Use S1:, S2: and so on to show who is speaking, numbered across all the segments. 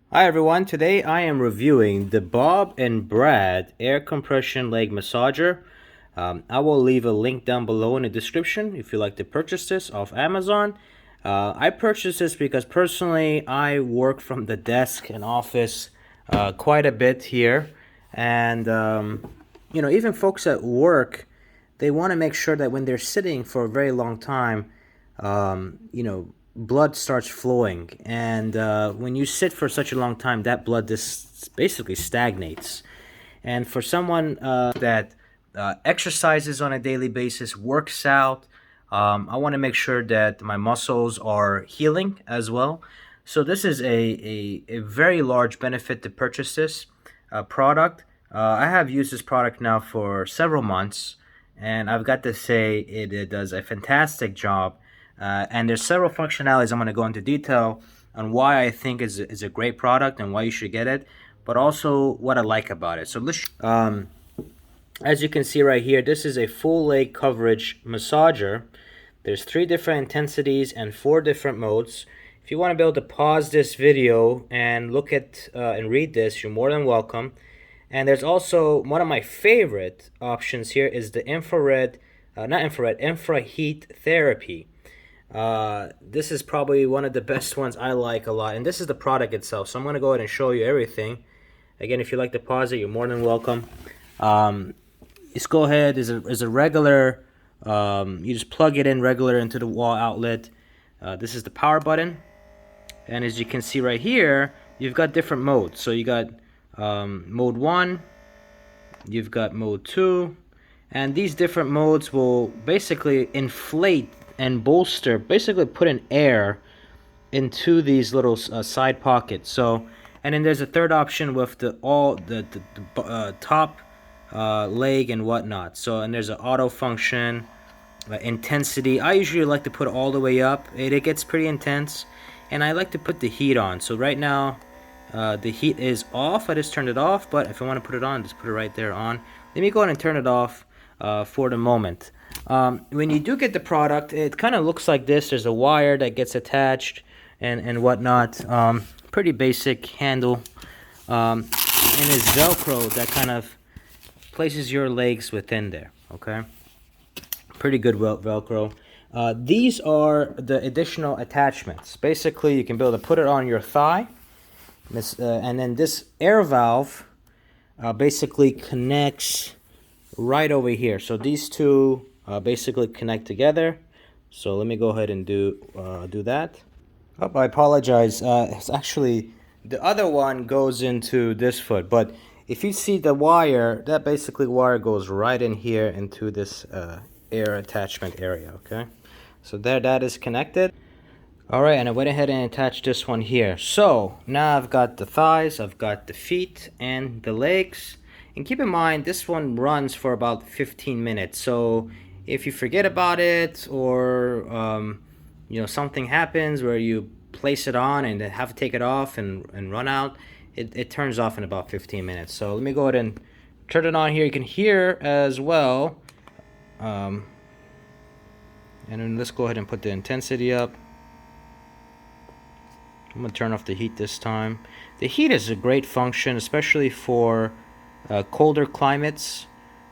S1: Hi everyone, today I am reviewing the Bob and Brad air compression leg massager. I will leave a link down below in the description if you'd like to purchase this off Amazon. I purchased this because personally I work from the desk and office quite a bit here, and even folks at work, they want to make sure that when they're sitting for a very long time, blood starts flowing. And when you sit for such a long time, that blood just basically stagnates. And for someone that exercises on a daily basis, works out, I want to make sure that my muscles are healing as well. So this is a very large benefit to purchase this product. I have used this product now for several months, and I've got to say it does a fantastic job. And there's several functionalities I'm going to go into detail on why I think is a great product and why you should get it, but also what I like about it. So as you can see right here, this is a full leg coverage massager. There's 3 different intensities and 4 different modes. If you want to be able to pause this video and look at and read this, you're more than welcome. And there's also one of my favorite options here is the infra heat therapy. This is probably one of the best ones I like a lot, and this is the product itself. So I'm going to go ahead and show you everything. Again, if you like to pause it, you're more than welcome. Just go ahead, is a regular, you just plug it in regular into the wall outlet. This is the power button, and as you can see right here, you've got different modes. So you got mode 1, you've got mode 2, and these different modes will basically inflate and bolster, basically put in air into these little side pockets. So, and then there's a third option with the top leg and whatnot. So, and there's an auto function, intensity. I usually like to put all the way up. It gets pretty intense, and I like to put the heat on. So right now, the heat is off. I just turned it off, but if I want to put it on, just put it right there on. Let me go ahead and turn it off for the moment. When you do get the product, it kind of looks like this. There's a wire that gets attached and whatnot. Pretty basic handle. And it's Velcro that kind of places your legs within there, okay? Pretty good Velcro. These are the additional attachments. Basically, you can be able to put it on your thigh. And then this air valve basically connects right over here. So these two basically connect together. So let me go ahead and do that. Oh, I apologize. It's actually the other one goes into this foot, but if you see the wire, that basically wire goes right in here into this air attachment area. Okay, so that is connected. All right, and I went ahead and attached this one here. So now I've got the thighs, I've got the feet and the legs. And keep in mind, this one runs for about 15 minutes. So if you forget about it, or something happens where you place it on and then have to take it off and run out, it turns off in about 15 minutes. So let me go ahead and turn it on here. You can hear as well. And then let's go ahead and put the intensity up. I'm going to turn off the heat this time. The heat is a great function, especially for colder climates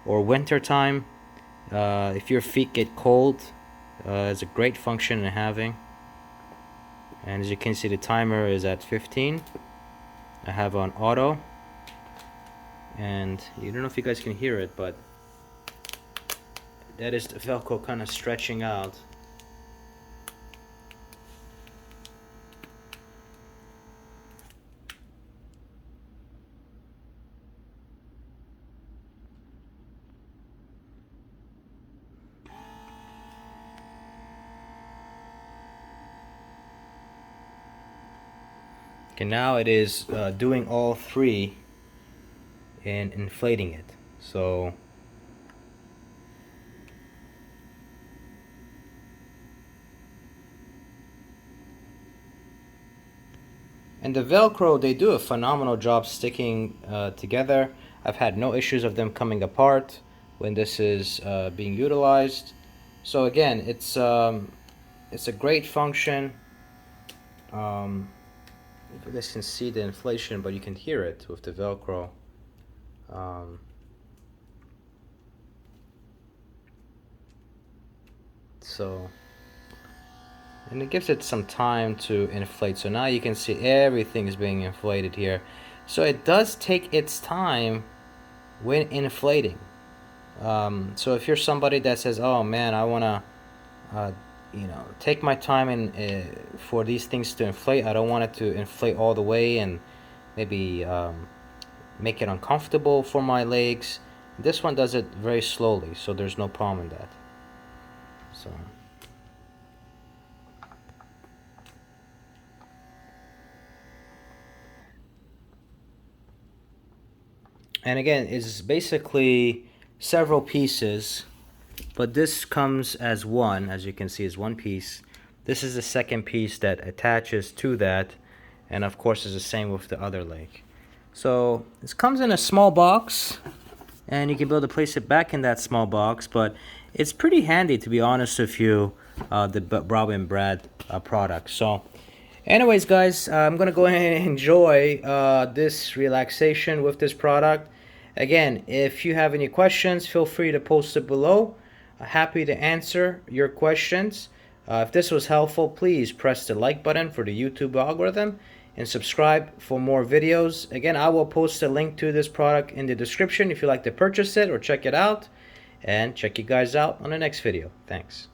S1: or winter time. If your feet get cold, it's a great function in having. And as you can see, the timer is at 15. I have on auto. And you don't know if you guys can hear it, but that is the Velcro kind of stretching out. Okay, now it is doing all 3 and inflating it. So and the Velcro, they do a phenomenal job sticking together. I've had no issues of them coming apart when this is being utilized. So again, it's a great function. if you guys can see the inflation, but you can hear it with the Velcro. So, and it gives it some time to inflate. So now you can see everything is being inflated here. So it does take its time when inflating. So if you're somebody that says, "Oh man, I wanna, take my time for these things to inflate. I don't want it to inflate all the way and maybe make it uncomfortable for my legs." This one does it very slowly, so there's no problem in that. So. And again, it's basically several pieces, but this comes as one, as you can see, is one piece. This is the second piece that attaches to that, and of course is the same with the other leg. So this comes in a small box, and you can be able to place it back in that small box, but it's pretty handy, to be honest with you, the Bravo and Brad product. So anyways, guys, I'm gonna go ahead and enjoy this relaxation with this product. Again, if you have any questions, feel free to post it below. Happy to answer your questions. If this was helpful, please press the like button for the YouTube algorithm and subscribe for more videos. Again, I will post a link to this product in the description if you'd like to purchase it or check it out. And check you guys out on the next video. Thanks.